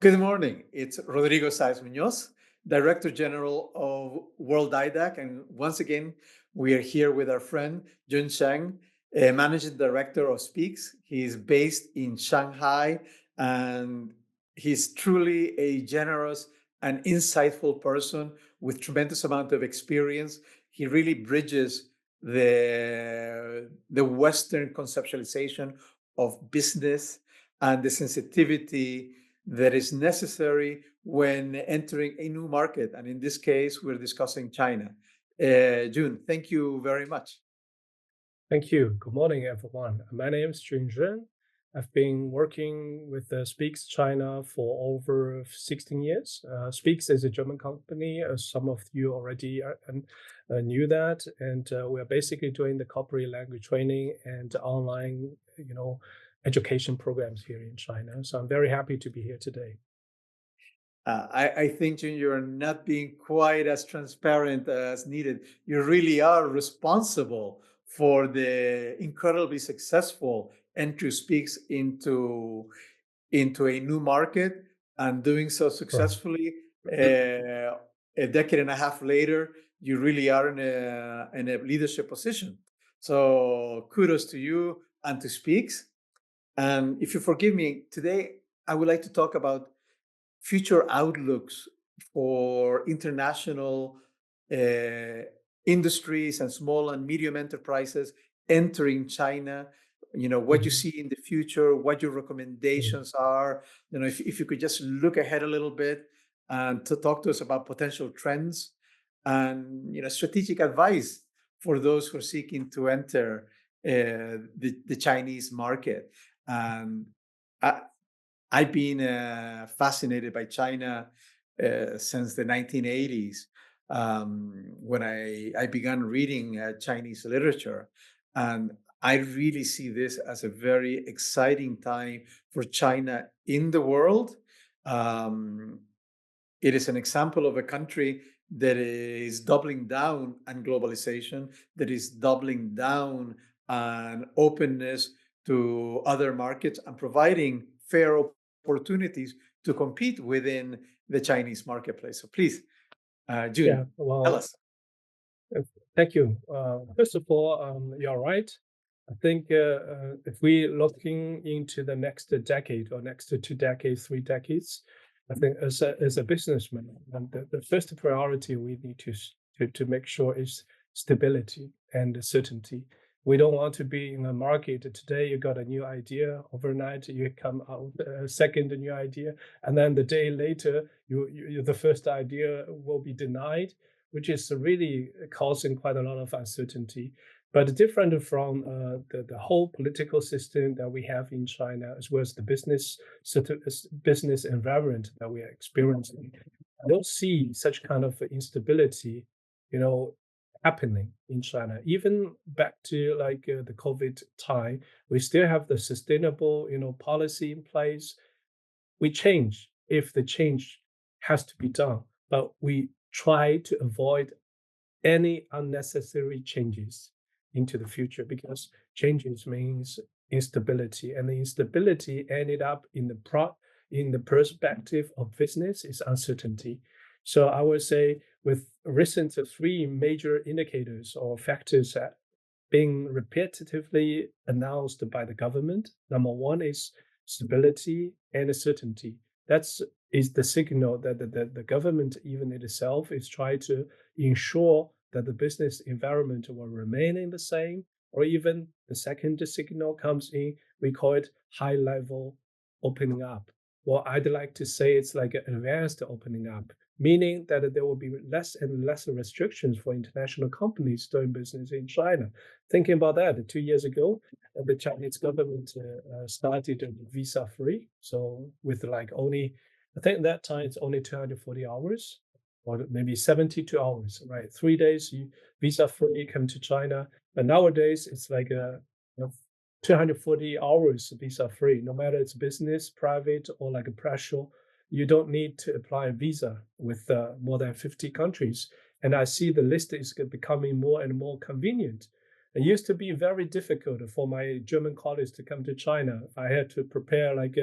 Good morning. It's Rodrigo Sáez Muñoz, Director General of Worlddidac. And once again, we are here with our friend Jun Zheng, Managing Director of Speexx. He's based in Shanghai, and he's truly a generous and insightful person with tremendous amount of experience. He really bridges the Western conceptualization of business and the sensitivity that is necessary when entering a new market. And in this case, we're discussing China. Jun, thank you very much. Thank you. Good morning, everyone. My name is Jun Zheng. I've been working with Speexx China for over 16 years. Speexx is a German company. Some of you already knew that, and we are basically doing the corporate language training and online, education programs here in China. So I'm very happy to be here today. I think, Jun, you're not being quite as transparent as needed. You really are responsible for the incredibly successful entry Speexx into a new market and doing so Right. successfully. A decade and a half later, you really are in a leadership position. So kudos to you and to Speexx. And if you forgive me, today I would like to talk about future outlooks for international uh, industries and small and medium enterprises entering China. What you Mhm. see in the future, what your Mm. recommendations are. If you could just look ahead a little bit and to talk to us about potential trends and strategic advice for those who are seeking to enter the Chinese market. And I, I've been fascinated by China since the 1980s when I began reading Chinese literature. And I really see this as a very exciting time for China in the world. Um, it is an example of a country that is doubling down on globalization, that is doubling down on openness to other markets and providing fair opportunities to compete within the Chinese marketplace. So please, Yeah, June, tell well, us. uh, thank you. First of all, you're right. I think if we looking into the next decade or next 2 decades, 3 decades, I think as a businessman, and the first priority we need to make sure is stability and certainty. We don't want to be in a market today. You got a new idea overnight. You come out second new idea, and then the day later, the first idea will be denied, which is really causing quite a lot of uncertainty. But different from the whole political system that we have in China, as well as the business environment that we are experiencing, I don't see such kind of instability, you know, happening in China. Even back to like the COVID time, we still have the sustainable, policy in place. We change if the change has to be done, but we try to avoid any unnecessary changes into the future because changes means instability, and the instability ended up in the perspective of business is uncertainty. So I would say with recent three major indicators or factors that being repetitively announced by the government. Number one is stability and certainty. That's is the signal that the government even itself is trying to ensure that the business environment will remain in the same, or even the second signal comes in, we call it high level opening up. Well, I'd like to say it's like an advanced opening up, meaning that there will be less and less restrictions for international companies doing business in China. Thinking about that, 2 years ago, the Chinese government started visa free. So with like only, I think at that time it's only 240 hours or maybe 72 hours, right? 3 days you visa free come to China. But nowadays it's like 240 hours visa free, no matter it's business, private, or like a pressure. You don't need to apply a visa with more than 50 countries. And I see the list is becoming more and more convenient. It used to be very difficult for my German colleagues to come to China. I had to prepare like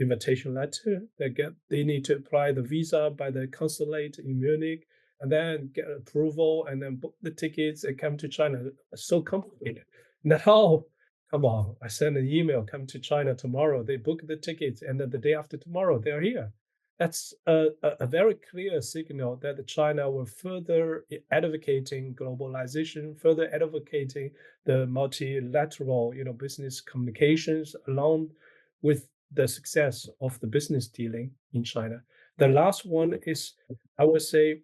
invitation letter. They need to apply the visa by the consulate in Munich, and then get approval, and then book the tickets and come to China. It's so complicated. Now, come on, I send an email, come to China tomorrow. They book the tickets, and then the day after tomorrow, they're here. That's a very clear signal that China will further advocating globalization, further advocating the multilateral, business communications, along with the success of the business dealing in China. The last one is, I would say,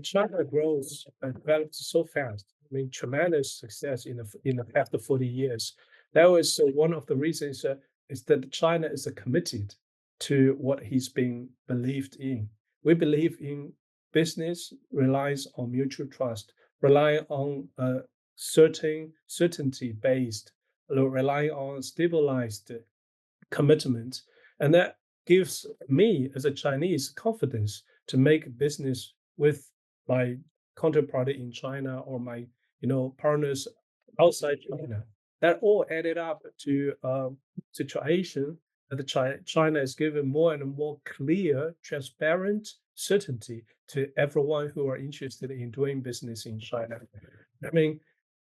China grows and develops so fast. Tremendous success in the past 40 years. That was one of the reasons is that China is committed to what he's been believed in. We believe in business relies on mutual trust, rely on certainty based, rely on stabilized commitment, and that gives me as a Chinese confidence to make business with my counterparty in China or my partners outside China. That all added up to a situation that China is giving more and more clear, transparent certainty to everyone who are interested in doing business in China.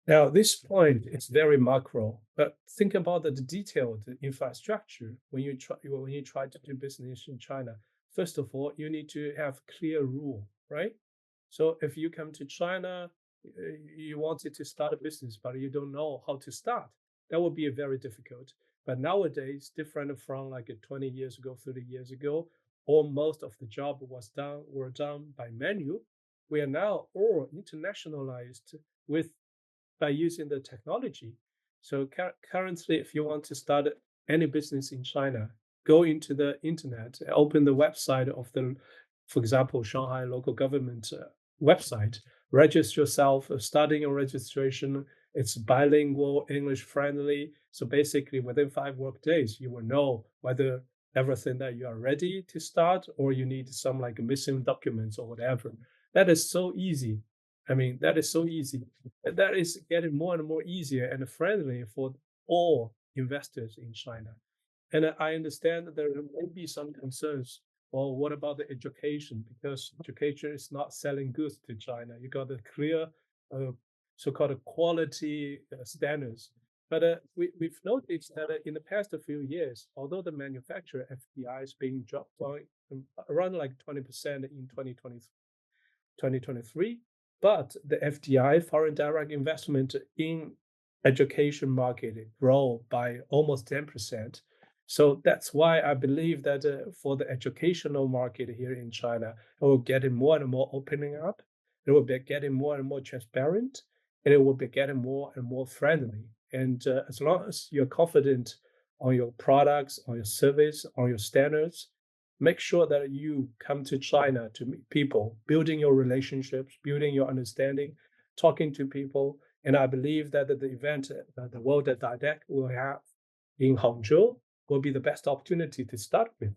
Now this point is very macro, but think about the detailed infrastructure when you try to do business in China. First of all, you need to have clear rule, right? So if you come to China, you wanted to start a business, but you don't know how to start, that would be very difficult. But nowadays, different from like 20 years ago, 30 years ago, most of the job were done by manual. We are now all internationalized by using the technology. So currently, if you want to start any business in China, go into the internet, open the website of for example, Shanghai local government website, register yourself, starting a registration. It's bilingual, English friendly. So basically, within 5 work days, you will know whether everything that you are ready to start or you need some like missing documents or whatever. That is so easy. That is so easy. That is getting more and more easier and friendly for all investors in China. And I understand that there may be some concerns. Well, what about the education? Because education is not selling goods to China. You got a clear so-called quality standards. But we've noticed that in the past few years, although the manufacturer FDI is being dropped by around like 20% in 2023, but the FDI, foreign direct investment in education market, grow by almost 10%. So that's why I believe that for the educational market here in China, it will get more and more opening up. It will be getting more and more transparent, and it will be getting more and more friendly. And as long as you're confident on your products, on your service, on your standards, make sure that you come to China to meet people, building your relationships, building your understanding, talking to people. And I believe that the event, the Worlddidac will have in Hangzhou, will be the best opportunity to start with.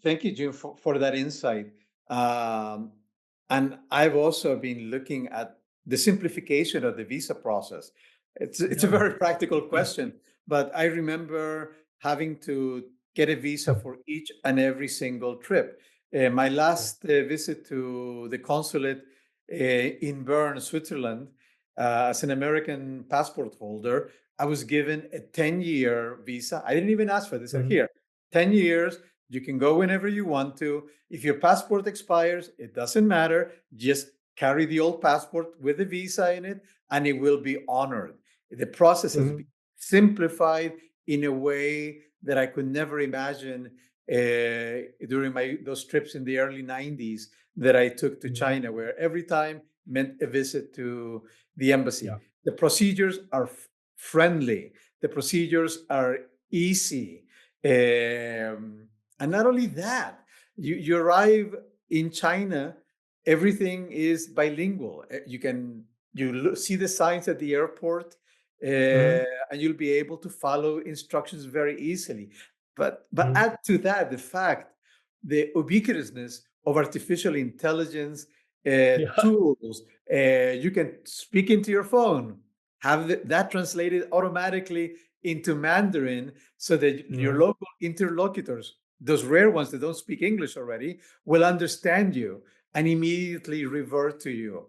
Thank you, Jun, for that insight. And I've also been looking at the simplification of the visa process. It's a very practical question, but I remember having to get a visa for each and every single trip. My last visit to the consulate in Bern, Switzerland, as an American passport holder, I was given a 10-year visa. I didn't even ask for this. Here, 10 years. You can go whenever you want to. If your passport expires, it doesn't matter. Just carry the old passport with the visa in it, and it will be honored. The process has been simplified in a way that I could never imagine during those trips in the early 90s that I took to China, where every time meant a visit to the embassy. Yeah. The procedures are friendly. The procedures are easy. And not only that, you arrive in China, everything is bilingual. You see the signs at the airport, and you'll be able to follow instructions very easily. But add to that the fact, the ubiquitousness of artificial intelligence tools. You can speak into your phone, have that translated automatically into Mandarin so that your Mhm. local interlocutors, those rare ones that don't speak English already, will understand you and immediately revert to you.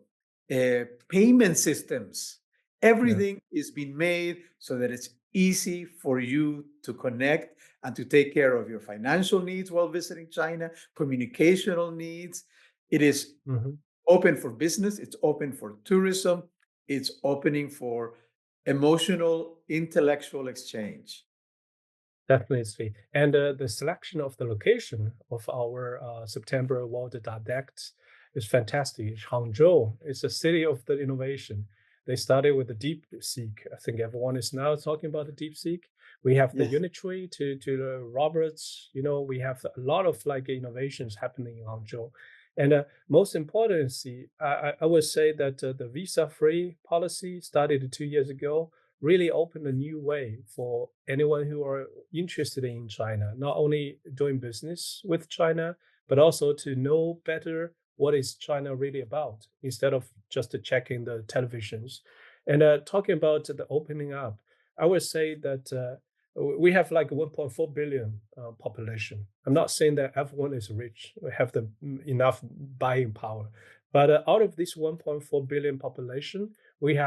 Payment systems, Yeah. everything is being made so that it's easy for you to connect and to take care of your financial needs while visiting China, communicational needs. It is Mhm. open for business, it's open for tourism, it's opening for emotional, intellectual exchange. Definitely. And the selection of the location of our September Worlddidac is fantastic. Hangzhou is a city of the innovation. They started with the DeepSeek. I think everyone is now talking about the DeepSeek. We have the Yes. Unitree to the Roberts. You know, we have a lot of like innovations happening in Hangzhou. And most importantly, I would say that the visa-free policy started 2 years ago really opened a new way for anyone who are interested in China, not only doing business with China, but also to know better what is China really about instead of just checking the televisions. And talking about the opening up, I would say that we have like 1.4 billion population. I'm not saying that everyone is rich, have the enough buying power, but out of this 1.4 billion population, we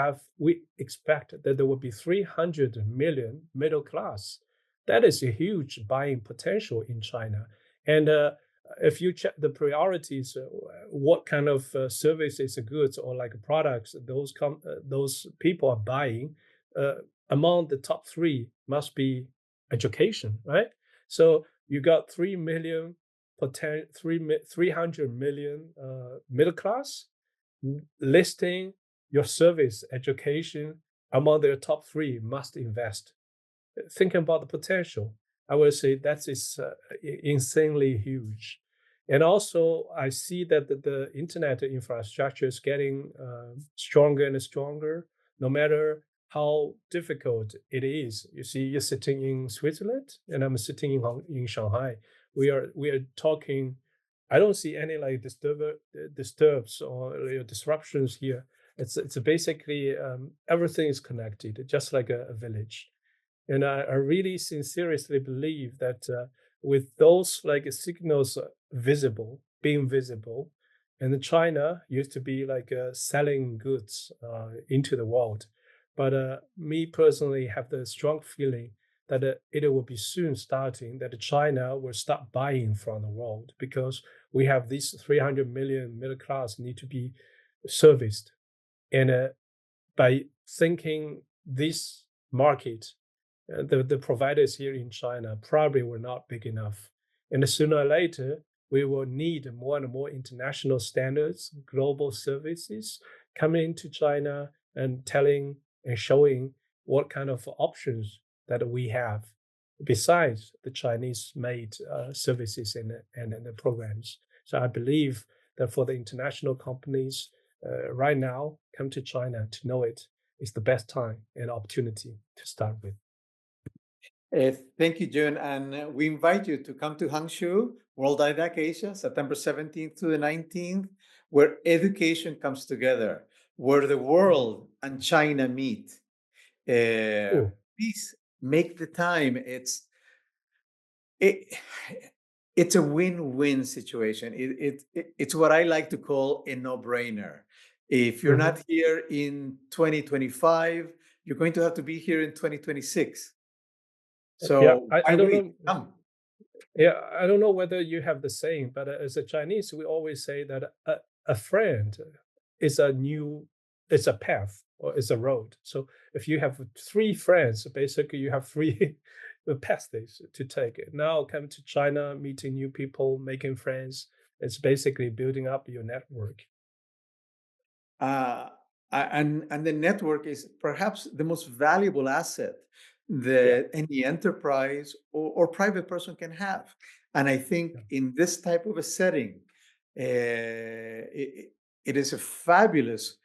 expect that there will be 300 million middle class. That is a huge buying potential in China. And if you check the priorities, what kind of services, goods, or like products those people are buying, uh, among the top three must be education, right? So you got 300 million middle class listing your service education among their top three must invest. Thinking about the potential, I would say that is insanely huge. And also, I see that the internet infrastructure is getting stronger and stronger, no matter how difficult it is. You see, you're sitting in Switzerland, and I'm sitting in Shanghai. We are talking. I don't see any like disturbs or disruptions here. It's basically everything is connected, just like a village. And I really sincerely believe that with those like signals being visible, and China used to be like selling goods into the world. But me personally have the strong feeling that it will be soon starting that China will start buying from the world because we have these 300 million middle class need to be serviced. And by thinking this market the providers here in China probably were not big enough. And sooner or later, we will need more and more international standards, global services coming into China and telling and showing what kind of options that we have besides the Chinese made services and the programs. So I believe that for the international companies right now come to China to know it is the best time and opportunity to start with. Thank you, Jun. And we invite you to come to Hangzhou, Worlddidac Asia, September 17th to the 19th, where education comes together, where the world and China meet. Cool. Please make the time. It, it's a win-win situation. It's what I like to call a no-brainer. If you're Mhm. not here in 2025, you're going to have to be here in 2026. Yeah, So I why don't wait? know. Come. Yeah, I don't know whether you have the same, but as a Chinese, we always say that a friend is a new, it's a path or it's a road. So if you have three friends, basically you have three paths to take. Now come to China, meeting new people, making friends. It's basically building up your network. Uh, and the network is perhaps the most valuable asset Yeah, that any enterprise or private person can have. And I yeah, think in this type of a setting, it is a fabulous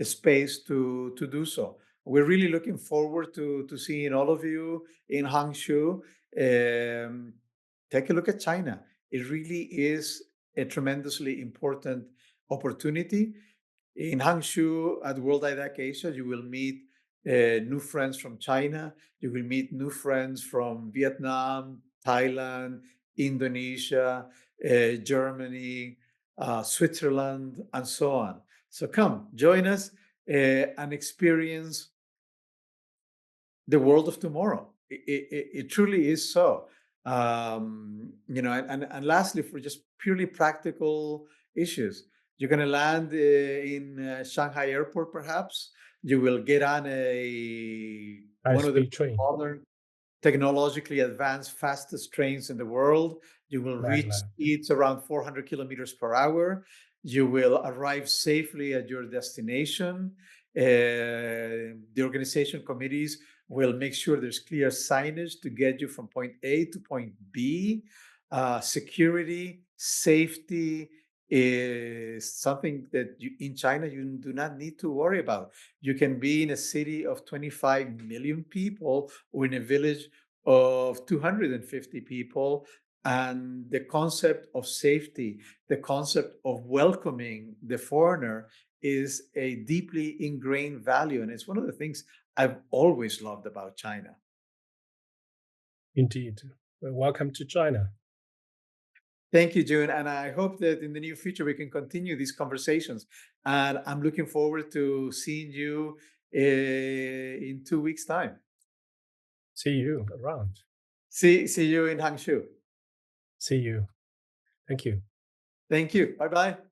space to do so. We're really looking forward to seeing all of you in Hangzhou. Um, take a look at China. It really is a tremendously important opportunity. In Hangzhou at Worlddidac Asia, you will meet new friends from China. You will meet new friends from Vietnam, Thailand, Indonesia, Germany, Switzerland, and so on. So come, join us and experience the world of tomorrow. It truly is so. And lastly, for just purely practical issues, you're going to land in Shanghai Airport, perhaps. You will get on one of the High-speed train, modern, technologically advanced, fastest trains in the world. You will reach maglev. speeds around 400 kilometers per hour. You will arrive safely at your destination. The organization committees will make sure there's clear signage to get you from point A to point B. Security, safety is something that in China you do not need to worry about. You can be in a city of 25 million people or in a village of 250 people. And the concept of safety, the concept of welcoming the foreigner is a deeply ingrained value. And it's one of the things I've always loved about China. Indeed. Welcome to China. Thank you, June. And I hope that in the near future we can continue these conversations. And I'm looking forward to seeing you in 2 weeks' time. See you around. See you in Hangzhou. See you. Thank you. Thank you. Bye bye.